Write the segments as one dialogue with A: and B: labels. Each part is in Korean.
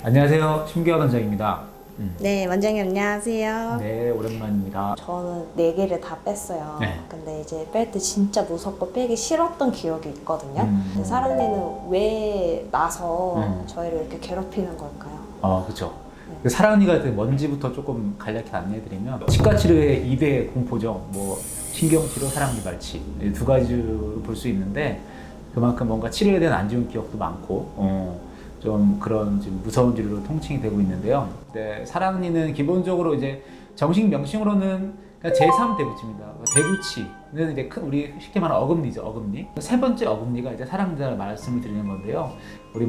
A: 안녕하세요. 심기화 원장입니다.
B: 네, 원장님 안녕하세요.
A: 네, 오랜만입니다.
B: 저는 4개를 다 뺐어요.
A: 네.
B: 근데 이제 뺄 때 진짜 무섭고 빼기 싫었던 기억이 있거든요. 근데 사랑니는 왜 나서 저희를 이렇게 괴롭히는 걸까요?
A: 그렇죠. 사랑니가 먼지부터 조금 간략히 안내해드리면 치과 치료의 2대 공포죠. 뭐 신경치료, 사랑니 발치 이 두 가지로 볼 수 있는데 그만큼 뭔가 치료에 대한 안 좋은 기억도 많고 좀 그런 좀 무서운 진료로 통칭이 되고 있는데요. 네, 사랑니는 기본적으로 이제 정식 명칭으로는 제3 대구치입니다. 대구치는 이제 우리 쉽게 말하는 어금니죠, 어금니. 세 번째 어금니가 이제 사랑니라 말씀을 드리는 건데요. 우리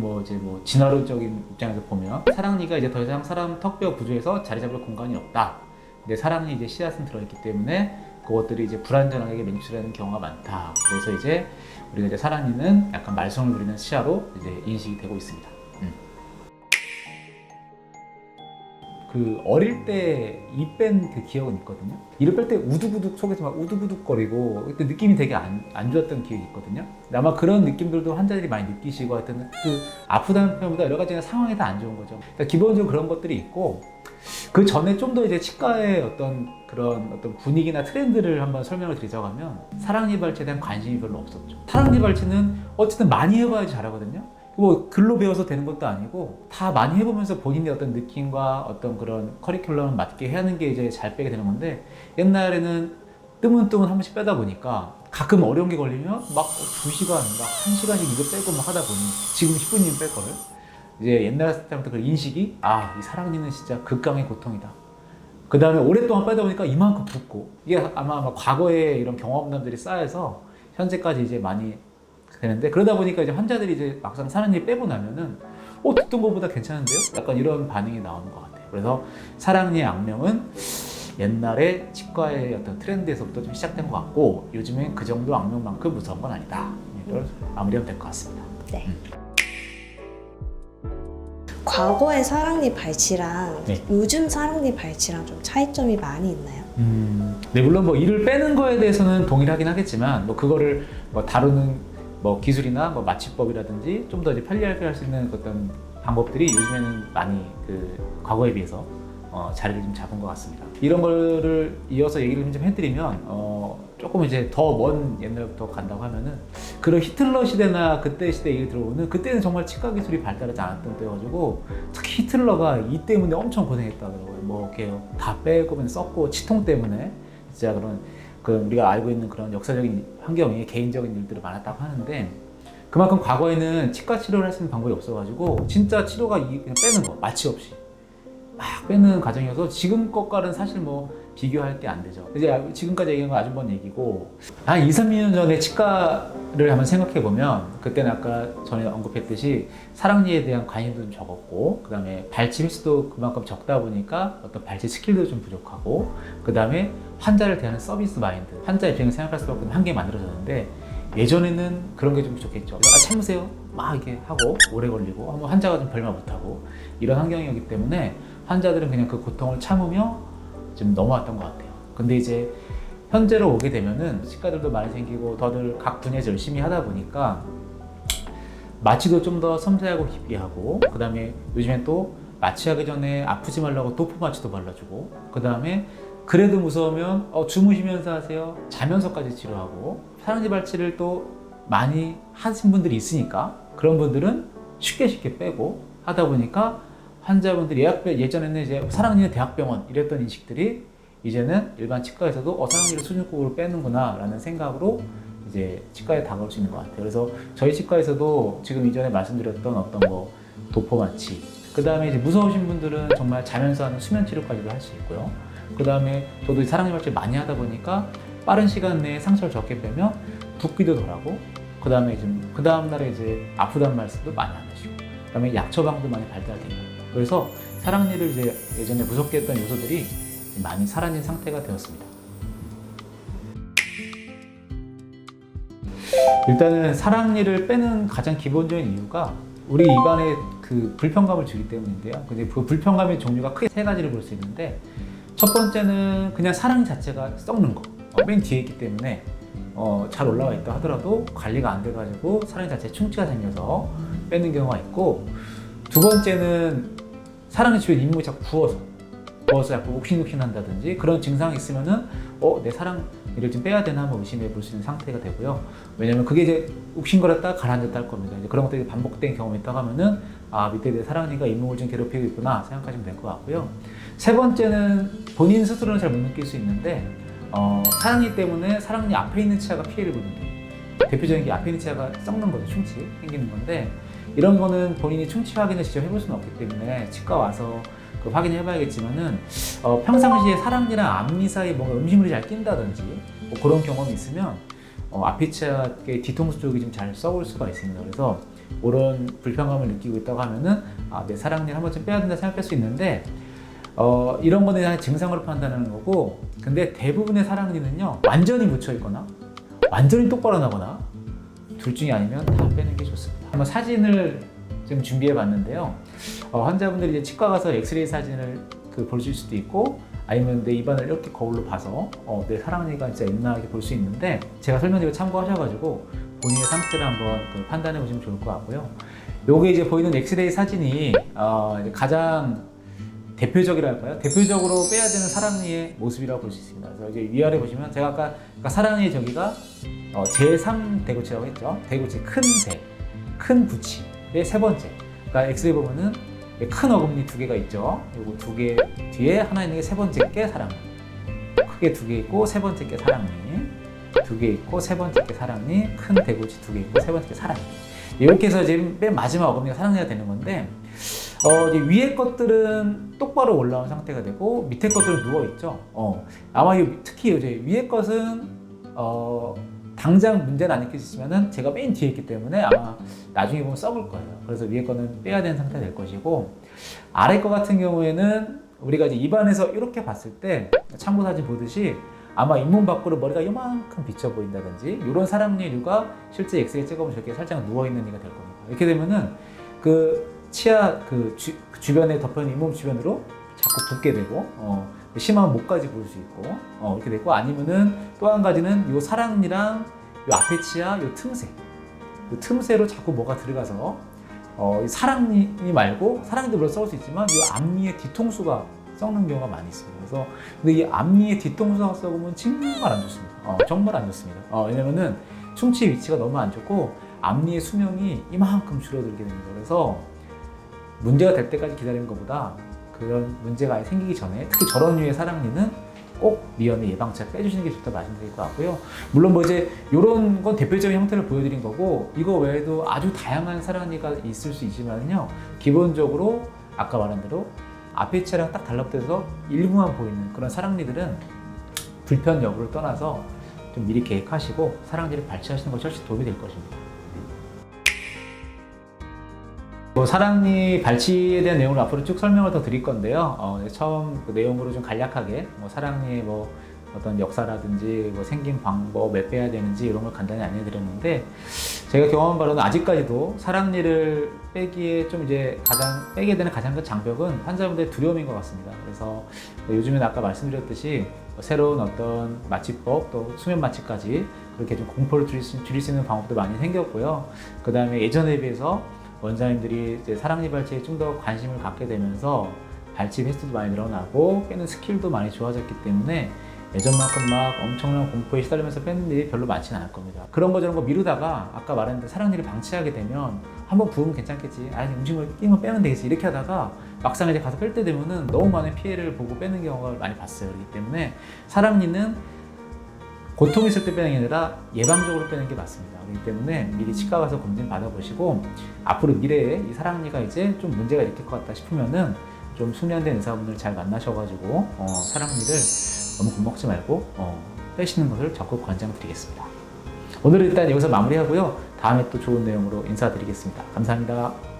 A: 진화론적인 입장에서 보면 사랑니가 이제 더 이상 사람 턱뼈 구조에서 자리 잡을 공간이 없다. 근데 사랑니 이제 씨앗은 들어있기 때문에 그것들이 이제 불안전하게 맹출하는 경우가 많다. 그래서 이제 우리가 이제 사랑니는 약간 말썽을 부리는 시야로 이제 인식이 되고 있습니다. 그 어릴 때 입 뺀 그 기억은 있거든요. 이를 뺄 때 우두구둑 속에서 막 우두구둑거리고 그때 느낌이 되게 안 좋았던 기억이 있거든요. 근데 아마 그런 느낌들도 환자들이 많이 느끼시고 하여튼 그 아프다는 표현보다 여러 가지 상황이 다 안 좋은 거죠. 그러니까 기본적으로 그런 것들이 있고 그 전에 좀 더 이제 치과의 어떤 그런 분위기나 트렌드를 한번 설명을 드리자고 하면 사랑니 발치에 대한 관심이 별로 없었죠. 사랑니 발치는 어쨌든 많이 해봐야지 잘하거든요. 뭐 글로 배워서 되는 것도 아니고 다 많이 해보면서 본인의 어떤 느낌과 어떤 그런 커리큘럼을 맞게 하는 게 이제 잘 빼게 되는 건데 옛날에는 뜨문뜨문 한 번씩 빼다 보니까 가끔 어려운 게 걸리면 막 2시간, 막 1시간씩 이거 빼고 막 하다 보니 지금 10분이면 뺄 거를 이제 옛날 때부터 그 인식이 이 사랑니는 진짜 극강의 고통이다. 그 다음에 오랫동안 빼다 보니까 이만큼 붓고 이게 아마 과거에 이런 경험담들이 쌓여서 현재까지 이제 많이 되는데 그러다 보니까 이제 환자들이 이제 막상 사랑니 빼고 나면은 듣던 것보다 괜찮은데요? 약간 이런 반응이 나오는 것 같아요. 그래서 사랑니의 악명은 옛날에 치과의 어떤 트렌드에서부터 좀 시작된 것 같고 요즘엔 그 정도 악명만큼 무서운 건 아니다. 이걸 마무리하면 될 것 같습니다.
B: 네. 과거의 사랑니 발치랑
A: 네.
B: 요즘 사랑니 발치랑 좀 차이점이 많이 있나요?
A: 네, 물론 이를 빼는 거에 대해서는 동일하긴 하겠지만 그거를 다루는 기술이나 마취법이라든지 좀 더 이제 편리하게 할 수 있는 어떤 방법들이 요즘에는 많이 과거에 비해서 자리를 좀 잡은 것 같습니다. 이런 거를 이어서 얘기를 좀 해드리면 조금 이제 더 먼 옛날부터 간다고 하면은 그런 히틀러 시대나 그때 시대 얘기 들어보면 그때는 정말 치과 기술이 발달하지 않았던 때여가지고 특히 히틀러가 이 때문에 엄청 고생했다더라고요. 이렇게 다 빼고 썼고 치통 때문에 진짜 그런 우리가 알고 있는 그런 역사적인 환경에 개인적인 일들이 많았다고 하는데 그만큼 과거에는 치과 치료를 할 수 있는 방법이 없어가지고 진짜 치료가 그냥 빼는 거 마취 없이 막 빼는 과정이어서 지금 것과는 사실 비교할 게 안 되죠. 이제 지금까지 얘기한 건 아주번 얘기고 한 2, 3년 전에 치과를 한번 생각해 보면 그때는 아까 전에 언급했듯이 사랑니에 대한 관심도 좀 적었고 그 다음에 발치 횟수도 그만큼 적다 보니까 어떤 발치 스킬도 좀 부족하고 그 다음에 환자를 대하는 서비스 마인드 환자 입장에서 생각할 수밖에 없는 한계가 만들어졌는데 예전에는 그런 게 좀 부족했죠. 참으세요 막 이렇게 하고 오래 걸리고 환자가 좀 별말 못하고 이런 환경이었기 때문에 환자들은 그냥 그 고통을 참으며 좀 넘어왔던 것 같아요. 근데 이제 현재로 오게 되면은 치과들도 많이 생기고 더들 각 분야에서 열심히 하다 보니까 마취도 좀 더 섬세하고 깊게 하고 그 다음에 요즘엔 또 마취하기 전에 아프지 말라고 도포 마취도 발라주고 그 다음에 그래도 무서우면 주무시면서 하세요. 자면서까지 치료하고 사랑니 발치를 또 많이 하신 분들이 있으니까 그런 분들은 쉽게 빼고 하다 보니까 환자분들이 예전에는 이제 사랑니는 대학병원 이랬던 인식들이 이제는 일반 치과에서도 사랑니를 수준급으로 빼는구나 라는 생각으로 이제 치과에 다가올 수 있는 것 같아요. 그래서 저희 치과에서도 지금 이전에 말씀드렸던 어떤 도포 마취 그 다음에 이제 무서우신 분들은 정말 자면서 하는 수면 치료까지도 할 수 있고요. 그 다음에 저도 사랑니 발치를 많이 하다 보니까 빠른 시간 내에 상처를 적게 빼면 붓기도 덜하고 그 다음에 그 다음날에 이제 아프다는 말씀도 많이 안 하시고 그 다음에 약 처방도 많이 발달되고 그래서 사랑니를 이제 예전에 무섭게 했던 요소들이 많이 사라진 상태가 되었습니다. 일단은 사랑니를 빼는 가장 기본적인 이유가 우리 입안에 그 불편감을 주기 때문인데요. 근데 그 불편감의 종류가 크게 3가지를 볼 수 있는데 첫 번째는 그냥 사랑니 자체가 썩는 거. 맨 뒤에 있기 때문에 잘 올라와 있다 하더라도 관리가 안 돼가지고 사랑니 자체에 충치가 생겨서 빼는 경우가 있고 두 번째는 사랑니 주변 잇몸이 자꾸 부어서 자꾸 욱신욱신한다든지 그런 증상이 있으면은 내 사랑니를 좀 빼야 되나 한번 의심해 볼 수 있는 상태가 되고요. 왜냐면 그게 이제 욱신거렸다 가라앉았다 할 겁니다. 이제 그런 것들이 반복된 경험이 있다고 하면은 밑에 내 사랑니가 잇몸을 좀 괴롭히고 있구나 생각하시면 될 것 같고요. 세 번째는 본인 스스로는 잘 못 느낄 수 있는데 사랑니 때문에 사랑니 앞에 있는 치아가 피해를 보는데 대표적인 게 앞에 있는 치아가 썩는 거죠. 충치 생기는 건데 이런 거는 본인이 충치 확인을 직접 해볼 수는 없기 때문에 치과 와서 확인을 해봐야겠지만은 평상시에 사랑니랑 앞니 사이에 뭔가 음식물이 잘 낀다든지 뭐 그런 경험이 있으면 앞에 치아의 뒤통수 쪽이 좀 잘 썩을 수가 있습니다. 그래서 그런 불편감을 느끼고 있다고 하면은 내 사랑니를 한 번쯤 빼야 된다 생각할 수 있는데 이런 거는 그냥 증상으로 판단하는 거고 근데 대부분의 사랑니는요 완전히 묻혀 있거나 완전히 똑바로 나거나 둘 중에 아니면 다 빼는 게 좋습니다. 한번 사진을 좀 준비해 봤는데요. 환자분들이 이제 치과 가서 엑스레이 사진을 보실 수도 있고 아니면 내 입안을 이렇게 거울로 봐서 내 사랑니가 진짜 있나 이렇게 볼 수 있는데 제가 설명드리고 참고하셔가지고 본인의 상태를 한번 판단해 보시면 좋을 것 같고요. 요게 이제 보이는 엑스레이 사진이 가장 대표적이랄까요? 대표적으로 빼야 되는 사랑니의 모습이라고 볼 수 있습니다. 그래서 이제 위아래 보시면 제가 아까 사랑니의 저기가 제3 대구치라고 했죠. 대구치 큰 부치의 세 번째. 그러니까 엑스레이 보면은 큰 어금니 두 개가 있죠. 요거 두 개 뒤에 하나 있는 게 세 번째 게 사랑니. 크게 두 개 있고 세 번째 게 사랑니. 두 개 있고 세 번째 게 사랑니. 큰 대구치 두 개 있고 세 번째 게 사랑니. 이렇게 해서 지금 맨 마지막 어금니가 사랑니가 되는 건데 이제 위에 것들은 똑바로 올라온 상태가 되고 밑에 것들은 누워 있죠. 아마 특히 이제 위에 것은 당장 문제는 안 일으키지만은 제가 맨 뒤에 있기 때문에 아마 나중에 보면 썩을 거예요. 그래서 위에 거는 빼야 되는 상태가 될 것이고 아래 거 같은 경우에는 우리가 이제 입안에서 이렇게 봤을 때 참고 사진 보듯이 아마 잇몸 밖으로 머리가 요만큼 비쳐 보인다든지 이런 사랑니류가 실제 엑스레이 찍어보면 저렇게 살짝 누워있는 이가 될 겁니다. 이렇게 되면은 치아 주변에 덮여있는 잇몸 주변으로 자꾸 붓게 되고 심하면 목까지 보일 수 있고 이렇게 되고 아니면은 또 한 가지는 요 사랑니랑 요 앞에 치아 요 틈새로 자꾸 뭐가 들어가서 사랑니 말고 사랑니도 물론 썩을 수 있지만 요 앞니의 뒤통수가 썩는 경우가 많이 있습니다. 그래서 근데 이 앞니의 뒤통수가 썩으면 정말 안 좋습니다. 정말 안 좋습니다. 왜냐면은 충치 위치가 너무 안 좋고 앞니의 수명이 이만큼 줄어들게 됩니다. 그래서 문제가 될 때까지 기다리는 것보다 그런 문제가 아예 생기기 전에 특히 저런 류의 사랑니는 꼭 미연에 예방차 빼주시는 게 좋다 말씀드릴 것 같고요. 물론 뭐 이제 이런 건 대표적인 형태를 보여드린 거고 이거 외에도 아주 다양한 사랑니가 있을 수 있지만요. 기본적으로 아까 말한 대로 앞에 치아랑 딱 달라붙어서 일부만 보이는 그런 사랑니들은 불편 여부를 떠나서 좀 미리 계획하시고 사랑니를 발치하시는 것이 훨씬 도움이 될 것입니다. 사랑니 발치에 대한 내용을 앞으로 쭉 설명을 더 드릴 건데요. 처음 내용으로 좀 간략하게 사랑니의 어떤 역사라든지 생긴 방법, 왜 빼야 되는지 이런 걸 간단히 알려드렸는데 제가 경험한 바로는 아직까지도 사랑니를 빼기에 좀 이제 빼게 되는 가장 큰 장벽은 환자분들의 두려움인 것 같습니다. 그래서 요즘에는 아까 말씀드렸듯이 새로운 어떤 마취법 또 수면 마취까지 그렇게 좀 공포를 줄일 수 있는 방법도 많이 생겼고요. 그 다음에 예전에 비해서 원장님들이 이제 사랑니 발치에 좀 더 관심을 갖게 되면서 발치 횟수도 많이 늘어나고 빼는 스킬도 많이 좋아졌기 때문에 예전만큼 막 엄청난 공포에 시달리면서 빼는 일이 별로 많지는 않을 겁니다. 그런 거 저런 거 미루다가 아까 말했는데 사랑니를 방치하게 되면 한번 부으면 괜찮겠지, 아니 음식물 끼면 빼면 되겠지 이렇게 하다가 막상 이제 가서 뺄 때 되면은 너무 많은 피해를 보고 빼는 경우가 많이 봤어요. 그렇기 때문에 사랑니는 고통 있을 때 빼는 게 아니라 예방적으로 빼는 게 맞습니다. 그렇기 때문에 미리 치과 가서 검진 받아보시고 앞으로 미래에 이 사랑니가 이제 좀 문제가 일으킬 것 같다 싶으면은 좀 숙련된 의사분들 잘 만나셔가지고 사랑니를 너무 겁먹지 말고 빼시는 것을 적극 권장드리겠습니다. 오늘은 일단 여기서 마무리하고요. 다음에 또 좋은 내용으로 인사드리겠습니다. 감사합니다.